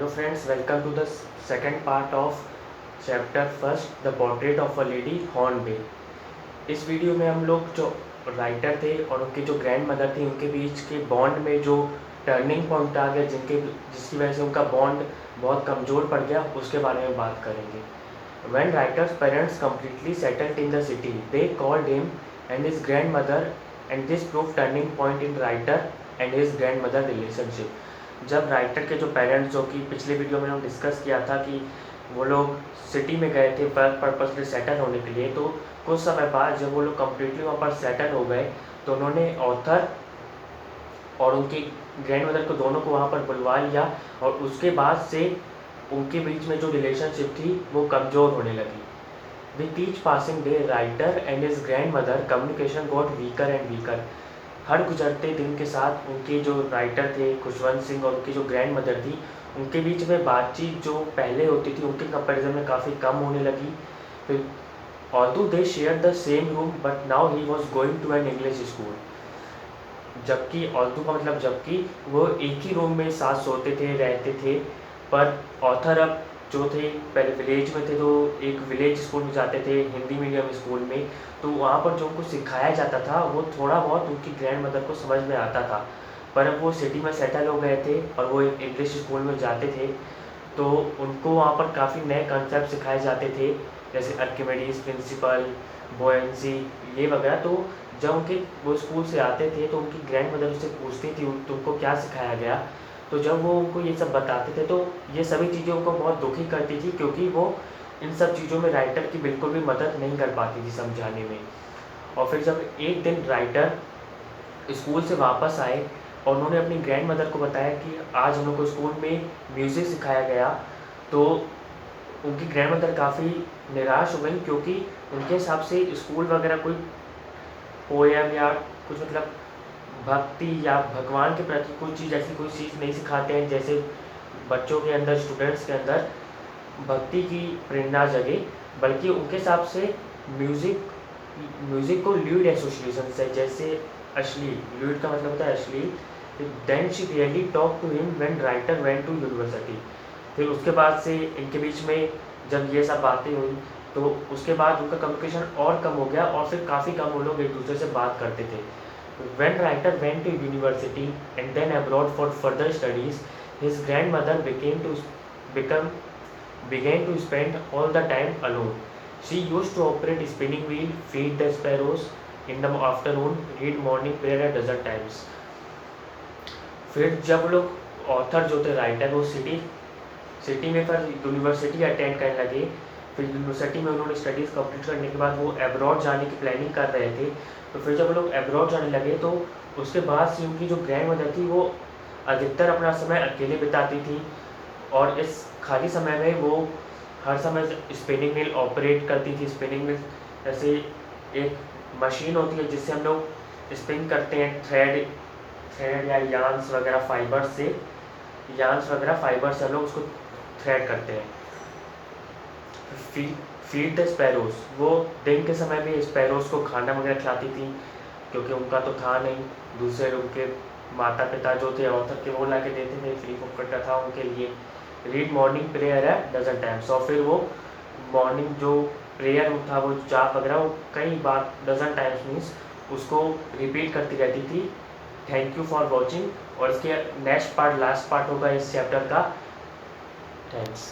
Hello friends, welcome to the second part of chapter first, The Portrait of a Lady Hornby। इस video में हम लोग जो writer थे और उनके जो ग्रैंड मदर थी उनके बीच के बॉन्ड में जो टर्निंग पॉइंट आ गया जिसकी वजह से उनका बॉन्ड बहुत कमज़ोर पड़ गया, उसके बारे में बात करेंगे। When writer's parents completely settled in the city, they called him and his grandmother, and this proved turning point in writer and his grandmother relationship। जब राइटर के जो पेरेंट्स, जो कि पिछले वीडियो में हम डिस्कस किया था कि वो लोग सिटी में गए थे वर्क पर्पस से सेटल होने के लिए, तो कुछ समय बाद जब वो लोग कम्प्लीटली वहाँ पर सेटल हो गए तो उन्होंने ऑथर और उनकी ग्रैंड मदर को दोनों को वहाँ पर बुलवा लिया और उसके बाद से उनके बीच में जो रिलेशनशिप थी वो कमज़ोर होने लगी। With each passing day writer and his grandmother communication got weaker and weaker. हर गुजरते दिन के साथ उनके जो राइटर थे खुशवंत सिंह और उनकी जो ग्रैंड मदर थी, उनके बीच में बातचीत जो पहले होती थी उनके कंपैरिजन में काफ़ी कम होने लगी। फिर although they share the same room but now he was going to an English school. जबकि ऑल्दो का मतलब जबकि वो एक ही रूम में साथ सोते थे, रहते थे, पर ऑथर अब जो थे पहले विलेज में थे तो एक विलेज स्कूल में जाते थे, हिंदी मीडियम स्कूल में, तो वहाँ पर जो उनको सिखाया जाता था वो थोड़ा बहुत उनकी ग्रैंड मदर को समझ में आता था। पर अब वो सिटी में सेटल हो गए थे और वो एक इंग्लिश स्कूल में जाते थे, तो उनको वहाँ पर काफ़ी नए कंसेप्ट सिखाए जाते थे, जैसे आर्किमिडीज प्रिंसिपल, बोयेंसी, ये वगैरह। तो जब उनके वो स्कूल से आते थे तो उनकी ग्रैंड मदर उससे पूछती थी तुमको क्या सिखाया गया, तो जब वो उनको ये सब बताते थे तो ये सभी चीज़ें उनको बहुत दुखी करती थी, क्योंकि वो इन सब चीज़ों में राइटर की बिल्कुल भी मदद नहीं कर पाती थी समझाने में। और फिर जब एक दिन राइटर स्कूल से वापस आए और उन्होंने अपनी ग्रैंड मदर को बताया कि आज हम लोग को स्कूल में म्यूज़िक सिखाया गया, तो उनकी ग्रैंड मदर काफ़ी निराश हो गई, क्योंकि उनके हिसाब से स्कूल वगैरह कोई पोएम या कुछ मतलब भक्ति या भगवान के प्रति कोई चीज़, ऐसी कोई चीज़ नहीं सिखाते हैं जैसे बच्चों के अंदर, स्टूडेंट्स के अंदर भक्ति की प्रेरणा जगे, बल्कि उनके हिसाब से म्यूज़िक को ल्यूड एसोसिएशन से, जैसे अश्लील, ल्यूड का मतलब होता है अश्लील। Then she really talk to him when writer went to university. फिर उसके बाद से इनके बीच में जब ये सब बातें हुई तो उसके बाद उनका कम्युनिकेशन और कम हो गया और फिर काफ़ी कम वो लोग एक दूसरे से बात करते थे। When writer went to university and then abroad for further studies, his grandmother began to spend all the time alone. She used to operate spinning wheel, feed the sparrows in the afternoon, read morning prayer at desert times. फिर जब लोग author जो थे writer वो city में फिर university attend करने लगे, फिर यूनिवर्सिटी में उन्होंने स्टडीज़ कंप्लीट करने के बाद वो अब्रॉड जाने की प्लानिंग कर रहे थे। तो फिर जब लोग अब्रॉड जाने लगे तो उसके बाद से उनकी जो ग्रैंड मदर थी वो अधिकतर अपना समय अकेले बिताती थी और इस खाली समय में वो हर समय स्पिनिंग मिल ऑपरेट करती थी। स्पिनिंग मिल जैसे एक मशीन होती है जिससे हम लोग स्पिन करते हैं थ्रेड या यार्न्स वगैरह फाइबर से हम लोग उसको थ्रेड करते हैं। फीड द स्पैरोज, वो दिन के समय में स्पैरोज को खाना वगैरह खिलाती थी, क्योंकि उनका तो था नहीं, दूसरे उनके माता पिता जो थे ऑथर के वो ला के देते थे, फ्री फुकट का था उनके लिए। रीड मॉर्निंग प्रेयर है डजन टाइम्स, और फिर वो मॉर्निंग जो प्रेयर था वो जाप वगैरह वो कई बार डजन टाइम्स मीन्स उसको रिपीट करती रहती थी। थैंक यू फॉर वॉचिंग, और इसके नेक्स्ट पार्ट लास्ट पार्ट होगा इस चैप्टर का। थैंक्स।